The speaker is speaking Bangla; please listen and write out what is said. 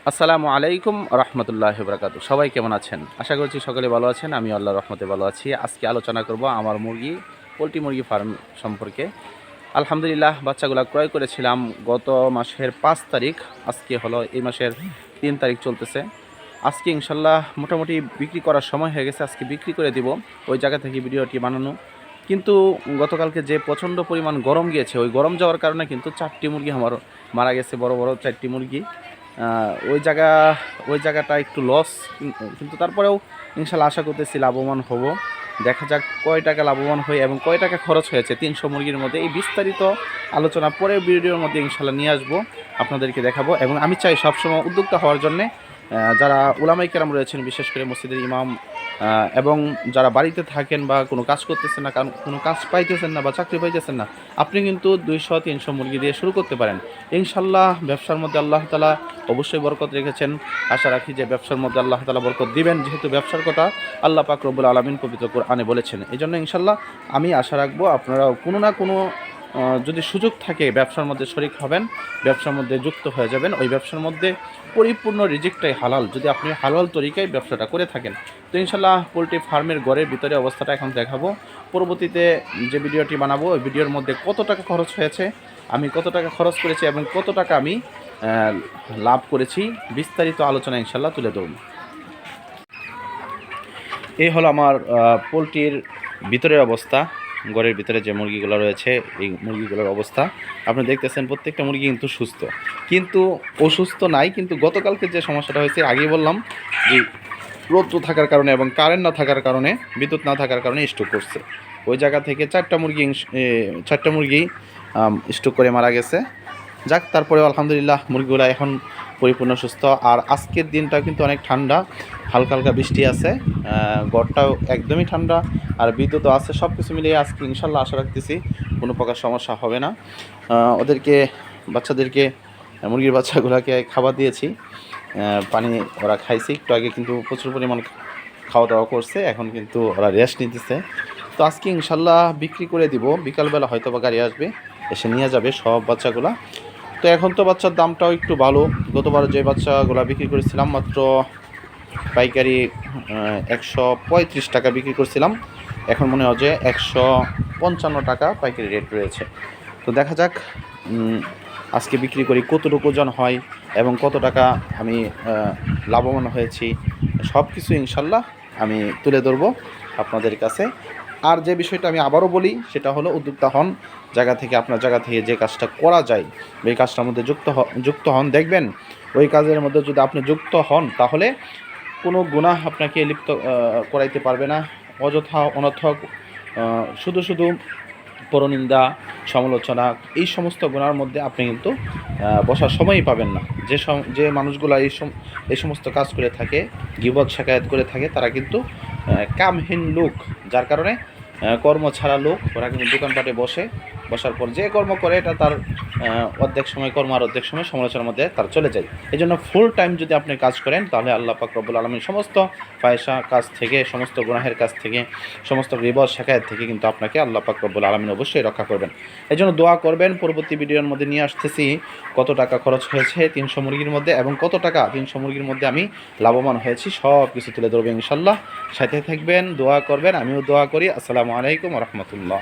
আসসালামু আলাইকুম রহমতুল্লাহি বারাকাতু। সবাই কেমন আছেন? আশা করছি সকলে ভালো আছেন। আমি আল্লাহর রহমতে ভালো আছি। আজকে আলোচনা করব আমার পোলট্রি মুরগি ফার্ম সম্পর্কে। আলহামদুলিল্লাহ, বাচ্চাগুলো ক্রয় করেছিলাম গত মাসের 5 তারিখ। আজকে হলো এই মাসের 3 তারিখ চলতেছে। আজকে ইনশাল্লাহ মোটামুটি বিক্রি করার সময় হয়ে গেছে। আজকে বিক্রি করে দিব। ওই জায়গা থেকে ভিডিওটি বানানো। কিন্তু গতকালকে যে প্রচণ্ড পরিমাণ গরম গিয়েছে, ওই গরম যাওয়ার কারণে কিন্তু 4টি মুরগি আমার মারা গেছে, বড় বড় 4টি মুরগি। ওই জায়গাটা একটু লস, কিন্তু তারপরেও ইনশাল্লাহ আশা করতেছি লাভবান হব। দেখা যাক কয় টাকা লাভবান হই এবং কয় টাকা খরচ হয়েছে 300 মুরগির মধ্যে। এই বিস্তারিত আলোচনা পরের ভিডিওর মধ্যে ইনশাল্লাহ নিয়ে আসবো, আপনাদেরকে দেখাবো। এবং আমি চাই সবসময় উদ্যোক্তা হওয়ার জন্যে যারা উলামায়ে কেরাম রয়েছেন, বিশেষ করে মসজিদের ইমাম, এবং যারা বাড়িতে থাকেন বা কোনো কাজ করতেছেন না, কারণ কোনো কাজ পাইতেছেন না বা চাকরি পাইতেছেন না, আপনি কিন্তু 200-300 মুরগি দিয়ে শুরু করতে পারেন। ইনশাল্লাহ ব্যবসার মধ্যে আল্লাহ তাআলা অবশ্যই বরকত রেখেছেন। আশা রাখি যে ব্যবসার মধ্যে আল্লাহ তাআলা বরকত দিবেন, যেহেতু ব্যবসার কথা আল্লাহ পাক রব্বুল আলামিন পবিত্র কোরআনে বলেছেন। এই জন্য ইনশাল্লাহ আমি আশা রাখবো আপনারাও কোনো না কোনো যদি সুযোগ থাকে ব্যবসার মধ্যে শরিক হবেন, ব্যবসার মধ্যে যুক্ত হয়ে যাবেন। ওই ব্যবসার মধ্যে পরিপূর্ণ রিজিকটাই হালাল, যদি আপনি হালাল তরিকায় ব্যবসাটা করে থাকেন। তো ইনশাল্লাহ পোলট্রি ফার্মের ঘরের ভিতরে অবস্থাটা এখন দেখাবো। পরবর্তীতে যে ভিডিওটি বানাবো ওই ভিডিওর মধ্যে কত টাকা খরচ হয়েছে, আমি কত টাকা খরচ করেছি এবং কত টাকা আমি লাভ করেছি, বিস্তারিত আলোচনা ইনশাল্লাহ তুলে ধরব। এই হলো আমার পোলট্রির ভিতরের অবস্থা। ঘরের ভিতরে যে মুরগিগুলো রয়েছে, এই মুরগিগুলোর অবস্থা আপনি দেখতেছেন। প্রত্যেকটা মুরগি কিন্তু সুস্থ, কিন্তু অসুস্থ নাই। কিন্তু গতকালকে যে সমস্যাটা হয়েছে, আগেই বললাম যে রৌদ্র থাকার কারণে এবং কারেন্ট না থাকার কারণে, বিদ্যুৎ না থাকার কারণে স্ট্রোক করছে। ওই জায়গা থেকে 4টা মুরগি স্ট্রোক করে মারা গেছে। যাক, তারপরেও আলহামদুলিল্লাহ মুরগিগুলো এখন পরিপূর্ণ সুস্থ। আর আজকের দিনটা কিন্তু অনেক ঠান্ডা, হালকা হালকা বৃষ্টি আছে, ঘরটাও একদমই ঠান্ডা, আর বিদ্যুৎও আছে। সব কিছু মিলিয়ে আজকে ইনশাল্লাহ আশা রাখতেছি কোনো প্রকার সমস্যা হবে না। বাচ্চাদেরকে, মুরগির বাচ্চাগুলোকে খাবার দিয়েছি, পানি ওরা খাইছে একটু আগে, কিন্তু প্রচুর পরিমাণ খাওয়া দাওয়া করছে। এখন কিন্তু ওরা রেস্ট নিতেছে। তো আজকে ইনশাল্লাহ বিক্রি করে দিব। বিকালবেলা হয়তো বা গাড়ি আসবে, এসে নিয়ে যাবে সব বাচ্চাগুলা। তো এখন তো বাচ্চার দামটাও একটু ভালো। গতবার যে বাচ্চাগুলা বিক্রি করেছিলাম মাত্র পাইকারি 135 টাকা বিক্রি করছিলাম, এখন মনে হয় যে 155 টাকা পাইকারি রেট রয়েছে। তো দেখা যাক আজকে বিক্রি করি কতটুকু ওজন হয় এবং কত টাকা আমি লাভবান হয়েছি, সব কিছু ইনশাল্লাহ আমি তুলে ধরবো আপনাদের কাছে। আর যে বিষয়টা আমি আবারও বলি, সেটা হলো উদ্যোক্তা হন। আপনার জায়গা থেকে যে কাজটা করা যায়, ওই কাজটার মধ্যে যুক্ত হন। দেখবেন ওই কাজের মধ্যে যদি আপনি যুক্ত হন, তাহলে কোনো গুনাহ আপনাকে লিপ্ত করাইতে পারবে না। অযথা অনর্থক শুধু পরনিন্দা, সমালোচনা, এই সমস্ত গুনার মধ্যে আপনি কিন্তু বসার সময়ই পাবেন না। যে মানুষগুলো এই সমস্ত কাজ করে থাকে, গীবত শিকায়াত করে থাকে, তারা কিন্তু কামহীন লোক, যার কারণে কর্ম ছাড়া লোক। ওরা কিন্তু দোকানপাটে বসার পর যে কর্ম করে, এটা তার অর্ধেক সময় কর্ম আর অর্ধেক সময় সমালোচনার মধ্যে তার চলে যায়। এই জন্য ফুল টাইম যদি আপনি কাজ করেন, তাহলে আল্লাহ পাক রব্বুল আলামিন সমস্ত ফায়সা কাজ থেকে, সমস্ত গুনাহের কাজ থেকে, সমস্ত গীবত শিকায়াত থেকে কিন্তু আপনাকে আল্লাহ পাক রব্বুল আলামিন অবশ্যই রক্ষা করবেন। এই জন্য দোয়া করবেন। পরবর্তী ভিডিওর মধ্যে নিয়ে আসতেছি কত টাকা খরচ হয়েছে 300 মুরগির মধ্যে এবং কত টাকা 300 মুরগির মধ্যে আমি লাভবান হয়েছি, সব কিছু তুলে ধরবেন ইনশাল্লাহ। সাথে থাকবেন, দোয়া করবেন, আমিও দোয়া করি। আসসালামু আলাইকুম রহমতুল্লাহ।